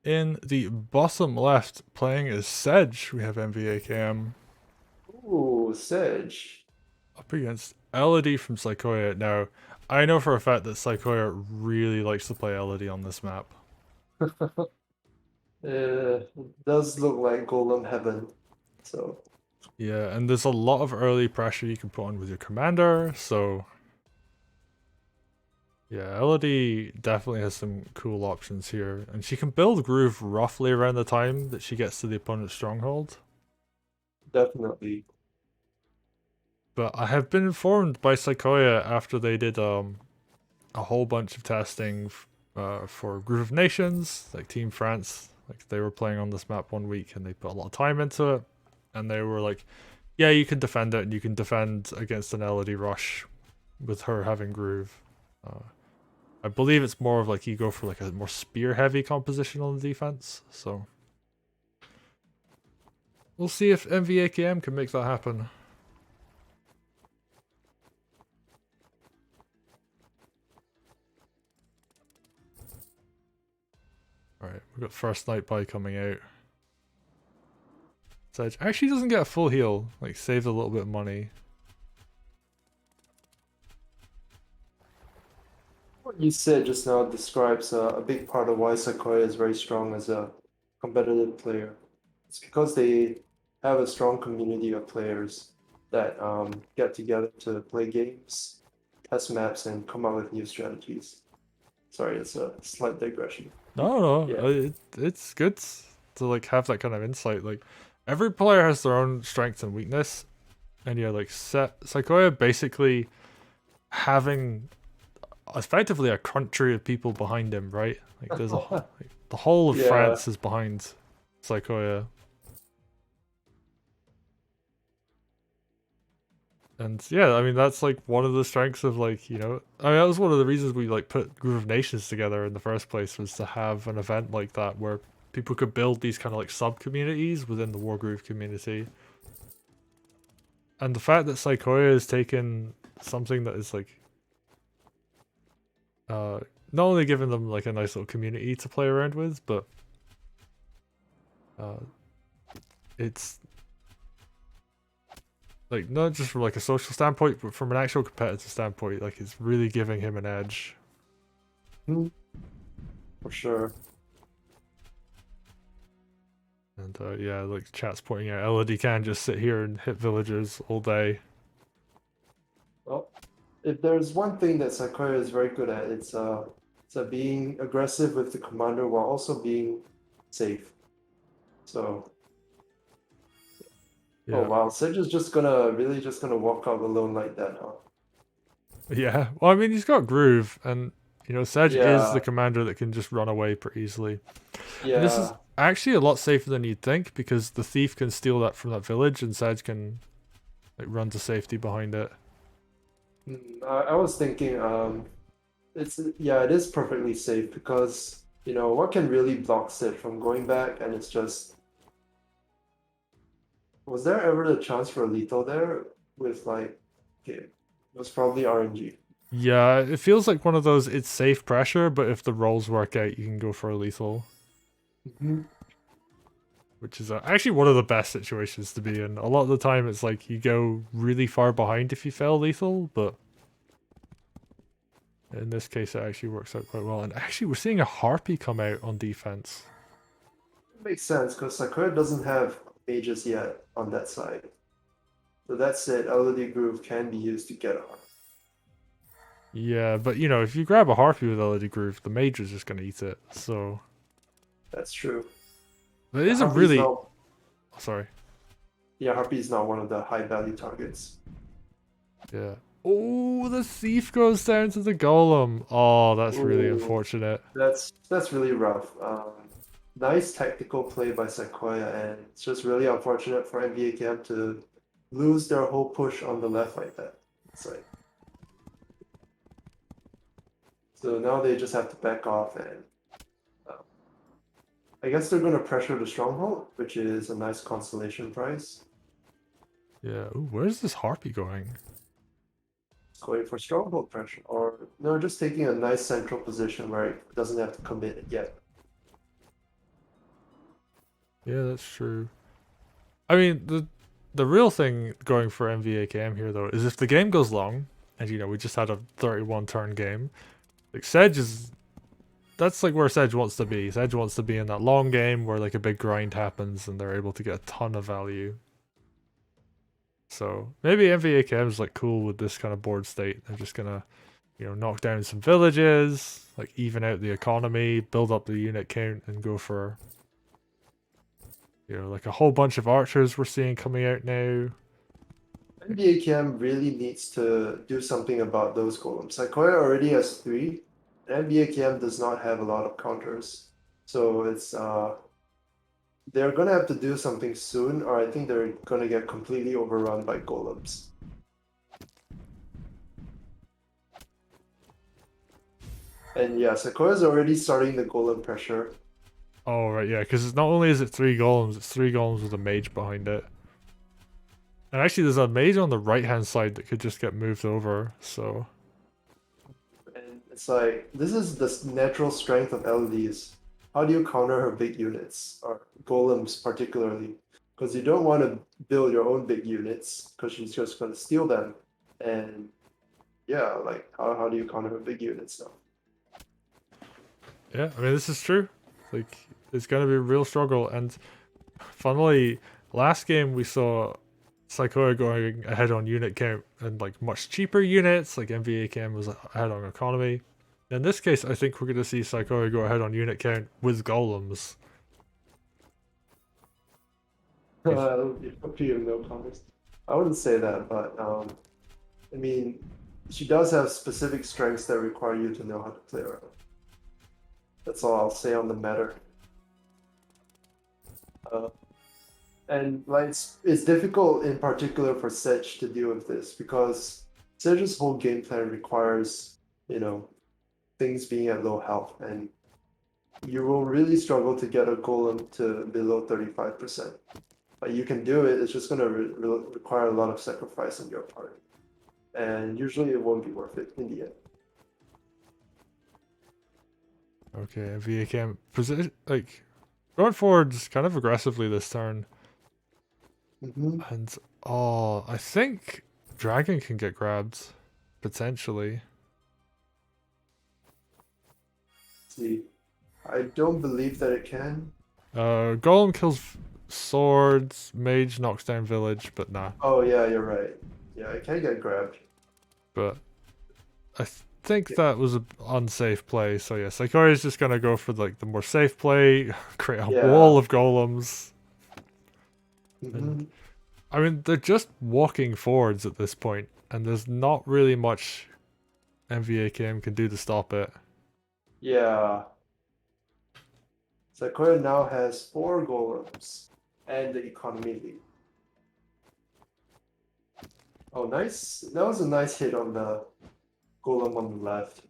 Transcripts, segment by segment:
In the bottom left, playing as Sedge, we have MVAKM Ooh, Sedge. up against Elodie from Saykoya. Now, I know for a fact that Saykoya really likes to play Elodie on this map. It does look like Golem Heaven. So Yeah, and there's a lot of early pressure you can put on with your commander, so yeah, Elodie definitely has some cool options here, and she can build Groove roughly around the time that she gets to the opponent's stronghold. definitely. But I have been informed by Saykoya after they did a whole bunch of testing for Groove of Nations, like Team France. Like they were playing on this map one week and they put a lot of time into it, and they were like, "Yeah, you can defend it, and you can defend against an Elodie rush with her having Groove." Uh, I believe it's more of like you go for like a more spear heavy composition on the defense. So we'll see if MVAKM can make that happen. Alright, we've got first night by coming out. Sedge actually doesn't get a full heal, like saves a little bit of money. What you said just now describes a big part of why Saykoya is very strong as a competitive player. It's because they have a strong community of players that get together to play games, test maps, and come up with new strategies. Sorry, it's a slight digression. No, no, Yeah. it's good to like have that kind of insight. Like every player has their own strength and weakness, and yeah, like Saykoya basically having effectively a country of people behind him, right? Like there's like, the whole of Yeah, France is behind Saykoya. And yeah, I mean that's like one of the strengths of like, you know, I mean that was one of the reasons we like put Groove of Nations together in the first place, was to have an event like that where people could build these kind of like sub communities within the Wargroove community. And the fact that Saykoya has taken something that is like uh not only giving them like a nice little community to play around with, but uh it's like not just from like a social standpoint, but from an actual competitive standpoint, like it's really giving him an edge. mm, for sure. And yeah, like chat's pointing out, Elodie can just sit here and hit villagers all day. Well, if there's one thing that Saykoya is very good at, it's being aggressive with the commander while also being safe. So, oh Yeah, wow, Sedge is just gonna really just gonna walk out alone like that, huh? yeah. Well, I mean, he's got Groove, and you know, Sedge is the Yeah, commander that can just run away pretty easily. And this is yeah. actually a lot safer than you'd think, because the thief can steal that from that village, and Sedge can like run to safety behind it. I was thinking, yeah, it is perfectly safe because what can really block Sid from going back, and it's just, was there ever the chance for a lethal there with like, okay, it was probably RNG. Yeah, it feels like one of those. It's safe pressure, but if the rolls work out, you can go for a lethal, Mhm. which is actually one of the best situations to be in. A lot of the time, it's like you go really far behind if you fail lethal, but in this case, it actually works out quite well. And actually, we're seeing a Harpy come out on defense. It makes sense because Sakura doesn't have mages yet on that side. So that said, Elodie Groove can be used to get on. Yeah, but you know, if you grab a Harpy with Elodie Groove, the mage is just going to eat it. So That's true. it The is a Harpy's really. not, Oh, sorry. yeah, Harpy is not one of the high value targets. Yeah. Oh, the thief goes down to the golem. Oh, that's really Ooh, unfortunate. that's really rough. Nice tactical play by Saykoya, and it's just really unfortunate for MVAKM to lose their whole push on the left like that. It's like, so now they just have to back off, and uh, I guess they're going to pressure the stronghold, which is a nice consolation prize. Yeah. Ooh, where's this Harpy going? Going for stronghold pressure, or no, just taking a nice central position where it doesn't have to commit yet. Yeah, that's true. I mean, the real thing going for MVAKM here though is if the game goes long, and you know we just had a 31 turn game, like Sedge is that's like where Sedge wants to be. Sedge wants to be in that long game where like a big grind happens and they're able to get a ton of value. So maybe MVAKM is like cool with this kind of board state. They're just gonna, you know, knock down some villages, like even out the economy, build up the unit count, and go for, you know, like a whole bunch of archers we're seeing coming out now. MVAKM really needs to do something about those golems. Saykoya already has 3, and MVAKM does not have a lot of counters. So it's they're gonna have to do something soon, or I think they're gonna get completely overrun by golems. And yeah, Saykoya's already starting the golem pressure. Oh right, yeah, because not only is it 3 golems, it's 3 golems with a mage behind it. And actually, there's a mage on the right hand side that could just get moved over. So And it's like, this is the natural strength of Elodie's. How do you counter her big units, or golems particularly? Because you don't want to build your own big units, because she's just going to steal them. And yeah, like, how do you counter her big units now? yeah, I mean this is true. Like it's gonna be a real struggle. And funnily, last game we saw Saykoya going ahead on unit count and like much cheaper units, like MVAKM was ahead on economy. In this case, I think we're going to see Saykoya go ahead on unit count with golems. You have no comments. I wouldn't say that, but I mean, she does have specific strengths that require you to know how to play around. That's all I'll say on the matter. Uh, and like it's difficult in particular for Sedge to deal with this because Sedge's whole game plan requires, you know, things being at low health, and you will really struggle to get a golem to below 35%. But you can do it, it's just going to require a lot of sacrifice on your part. And usually it won't be worth it in the end. Okay, VAKM position like going forwards kind of aggressively this turn. And oh, I think Dragon can get grabbed potentially. Let's see, I don't believe that it can. Golem kills swords, Mage knocks down village, but nah. Oh yeah, you're right. Yeah, it can get grabbed. But I think that was an unsafe play. So yeah, Saykoya is just gonna go for like the more safe play, create a Yeah. wall of golems. Mhm. I mean, they're just walking forwards at this point, and there's not really much MVAKM can do to stop it. Yeah. Saykoya now has 4 golems and the economy lead. Oh, nice. That was a nice hit on the golem on the left.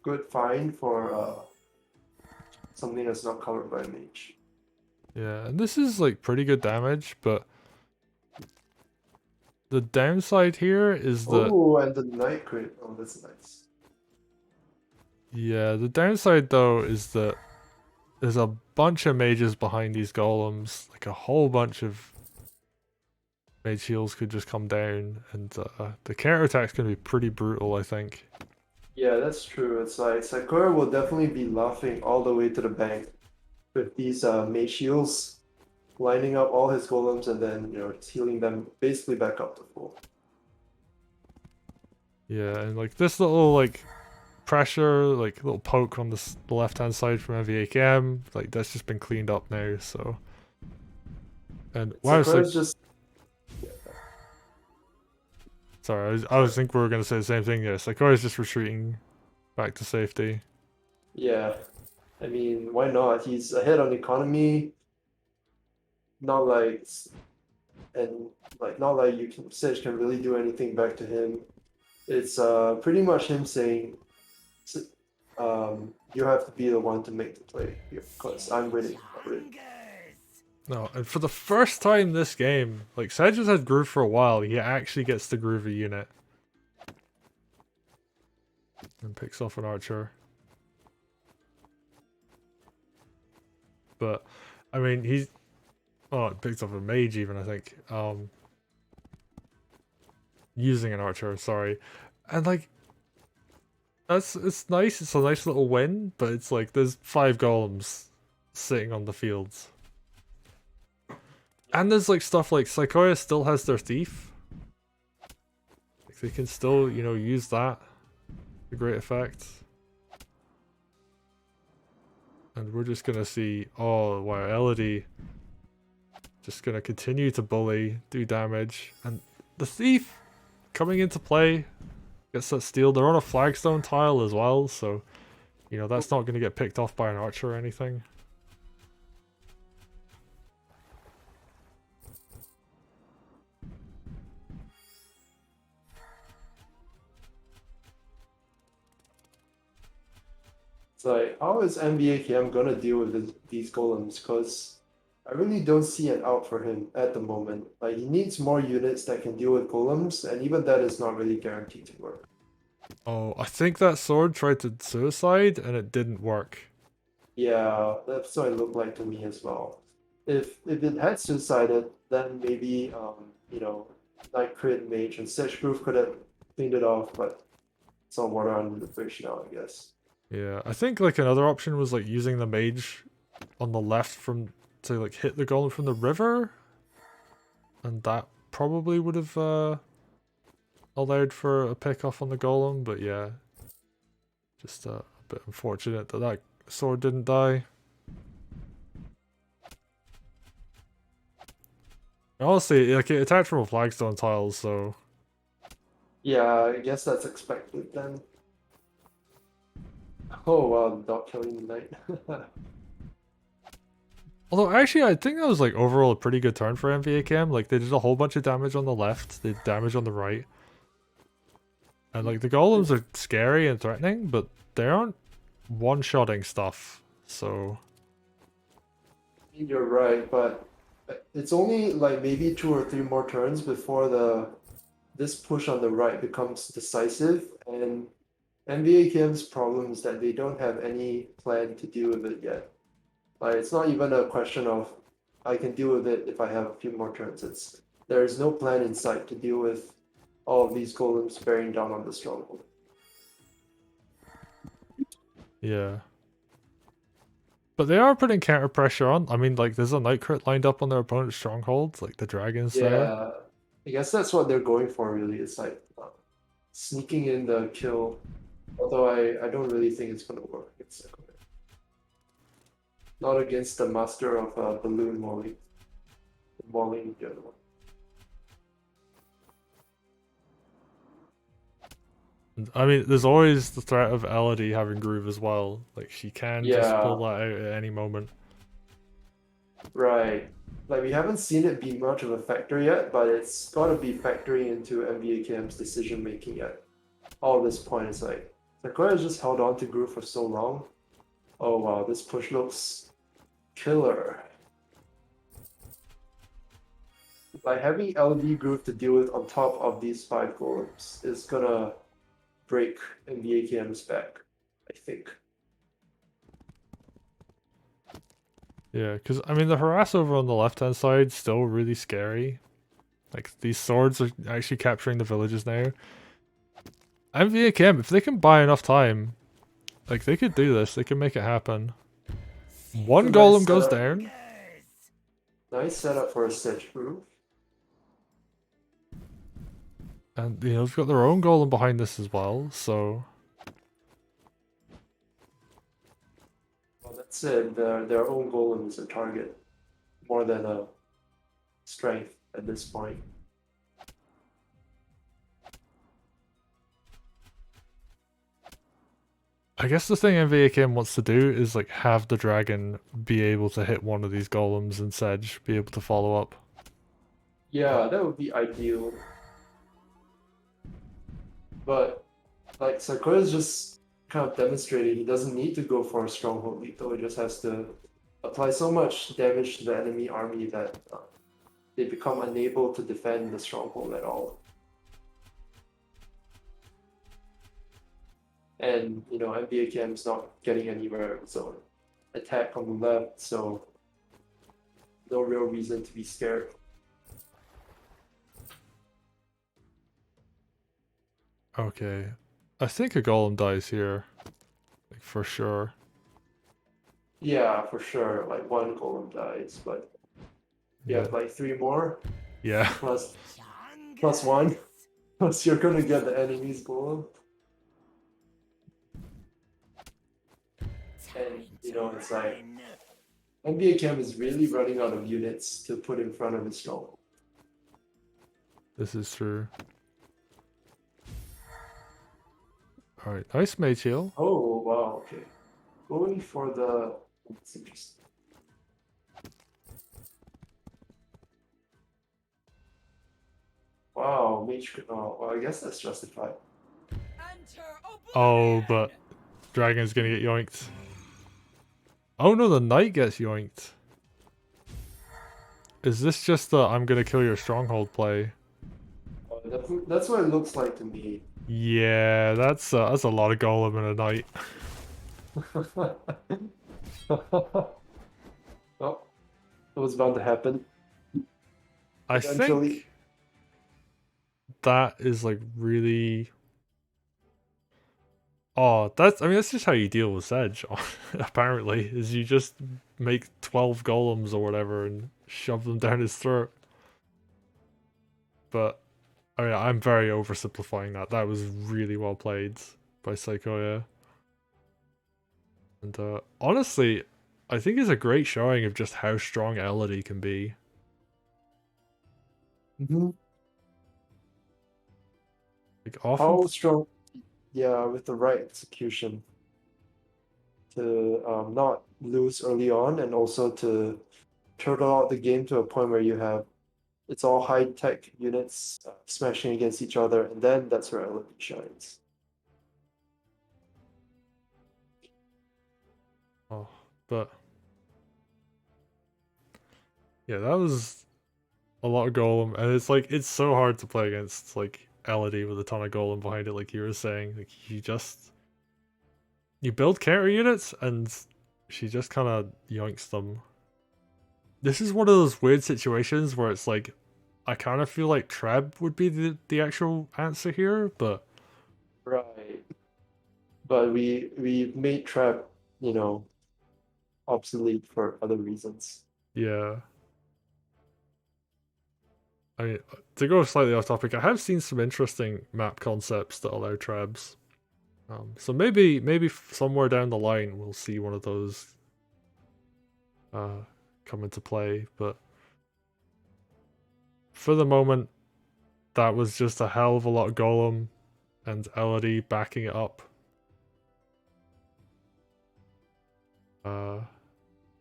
Good find for something that's not covered by mage. Yeah, and this is like pretty good damage, but the downside here is that Oh, and the night crit. Oh, that's nice. yeah, the downside though is that there's a bunch of mages behind these golems, like a whole bunch of mage heals could just come down, and the counterattack's gonna be pretty brutal, I think. Yeah, that's true. It's like Saykoya will definitely be laughing all the way to the bank with these mage heals, lining up all his golems and then, you know, healing them basically back up to full. Yeah, and like this little like pressure, like little poke on the left hand side from MVAKM, like that's just been cleaned up now. So, and wow, Saykoya's like, just sorry, I was think we were gonna say the same thing. Yeah, Saykoya's just retreating back to safety. yeah. I mean, why not? He's ahead on economy. Not like and like not like you can Sedge can really do anything back to him. It's pretty much him saying you have to be the one to make the play here because I'm winning already. No, and for the first time this game, like Sedge has had groove for a while, he actually gets to groove a unit. And picks off an archer. But I mean Oh, it picked up a mage even, I think. Using an archer, sorry. And like, it's nice, it's a nice little win, but it's like, there's 5 golems sitting on the fields. And there's like stuff like Saykoya still has their thief. Like, they can still, you know, use that to great effect. And we're just gonna see, oh wow, Elodie just gonna continue to bully, do damage, and the thief coming into play gets that steal. They're on a flagstone tile as well, so you know that's not gonna get picked off by an archer or anything. It's like, how is MVAKM gonna deal with these golems? Because I really don't see an out for him at the moment. Like, he needs more units that can deal with golems, and even that is not really guaranteed to work. Oh, I think that sword tried to suicide and it didn't work. Yeah, that's what it looked like to me as well. If it had suicided, then maybe you know, Knight Crit Mage and Sedge could have cleaned it off, but it's all water under the bridge now, I guess. Yeah, I think like another option was like using the mage on the left from to like hit the golem from the river, and that probably would have allowed for a pick off on the golem. But yeah, just a bit unfortunate that that sword didn't die. Honestly, like it attacked from a flagstone tile, so Yeah, I guess that's expected then. Oh wow, not killing the knight. although actually I think that was like overall a pretty good turn for MVAKM. Like they did a whole bunch of damage on the left, they did damage on the right. And like the golems are scary and threatening, but they aren't one-shotting stuff. So You're right, but it's only like maybe 2 or 3 more turns before this push on the right becomes decisive, and MVAKM's problem is that they don't have any plan to deal with it yet. Like it's not even a question of I can deal with it if I have a few more turns. It's there is no plan in sight to deal with all of these golems bearing down on the stronghold. yeah. But they are putting counter pressure on. I mean, like there's a night crit lined up on their opponent's stronghold, like the dragons there. Yeah, I guess that's what they're going for really. It's like sneaking in the kill. Although I don't really think it's gonna work. It's not against the master of balloon molly. Molly the other one. I mean, there's always the threat of Elodie having groove as well. Like she can just pull Yeah, that out at any moment. right. Like we haven't seen it be much of a factor yet, but it's gotta be factoring into MVAKM's decision making at all this point. It's like Saykoya just held on to groove for so long. Oh wow, this push looks killer. Like having LD groove to deal with on top of these 5 golems is gonna break MVAKM's back, I think. Yeah, because I mean the harass over on the left hand side still really scary. Like these swords are actually capturing the villages now. MVAKM, if they can buy enough time, like they could do this. They can make it happen. It's a One nice golem goes setup. down. Nice setup for a Sedge groove. And you know, they've got their own golem behind this as well, so Well, that's it. Their own golem is a target more than a strength at this point. I guess the thing MVAKM wants to do is like have the dragon be able to hit one of these golems and Sedge be able to follow up. Yeah, that would be ideal. But like Saykoya's just kind of demonstrating he doesn't need to go for a stronghold lethal. He just has to apply so much damage to the enemy army that they become unable to defend the stronghold at all. And you know, MVAKM is not getting anywhere of its own attack on the left, so no real reason to be scared. Okay. I think a golem dies here. Like, for sure. Yeah, for sure. Like one golem dies, but you Yeah. have like three more Yeah. plus one. Plus you're gonna get the enemy's golem. And you know, it's like MVAKM is really running out of units to put in front of his stronghold. This is true. Alright, nice mage heal. Oh wow, okay. Going for the that's interesting. Wow, mage oh well, I guess that's justified. Oh, but dragon's gonna get yoinked. Oh no, the knight gets yoinked. Is this just the I'm gonna kill your stronghold play? That's what it looks like to me. Yeah, that's a lot of golem and a knight. Oh, it was bound to happen I eventually. think that is like really. Oh, I mean that's just how you deal with Sedge. Apparently, is you just make 12 golems or whatever and shove them down his throat. But I mean, I'm very oversimplifying that. That was really well played by Saykoya. And honestly, I think it's a great showing of just how strong Elodie can be. Like often, How strong? Yeah, with the right execution to not lose early on, and also to turtle out the game to a point where you have it's all high tech units smashing against each other, and then that's where Elodie shines. oh, but yeah, that was a lot of golem, and it's like it's so hard to play against like Elodie with a ton of golem behind it, like you were saying. Like you build counter units, and she just kind of yoinks them. This is one of those weird situations where it's like I kind of feel like Treb would be the actual answer here, but Right. But we made trap, you know, obsolete for other reasons. yeah. I mean, to go slightly off topic, I have seen some interesting map concepts that allow Trebs. So maybe somewhere down the line we'll see one of those come into play. But for the moment, that was just a hell of a lot of Golem and Elodie backing it up.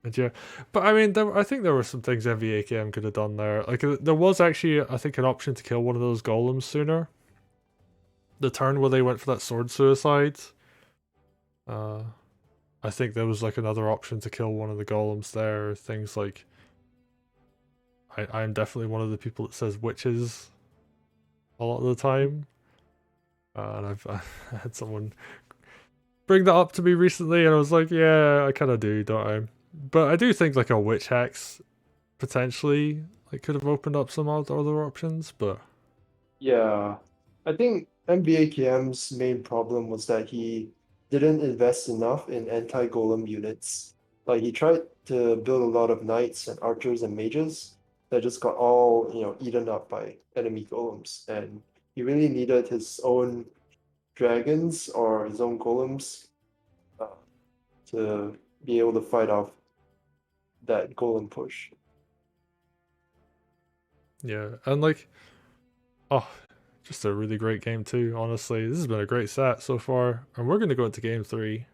And yeah, but I mean, I think there were some things MVAKM could have done there. Like there was actually, I think, an option to kill one of those golems sooner. The turn where they went for that sword suicide. I think there was like another option to kill one of the golems there. Things like, I'm definitely one of the people that says witches a lot of the time. And I had someone bring that up to me recently, and I was like, yeah, I kind of do, don't I? But I do think like a witch hex potentially like could have opened up some other options, but Yeah. I think MVAKM's main problem was that he didn't invest enough in anti-golem units. Like he tried to build a lot of knights and archers and mages that just got all, you know, eaten up by enemy golems. And he really needed his own dragons or his own golems uh, to be able to fight off that golem push. yeah, and like, oh, just a really great game too. Honestly, this has been a great set so far, and we're gonna go into game 3.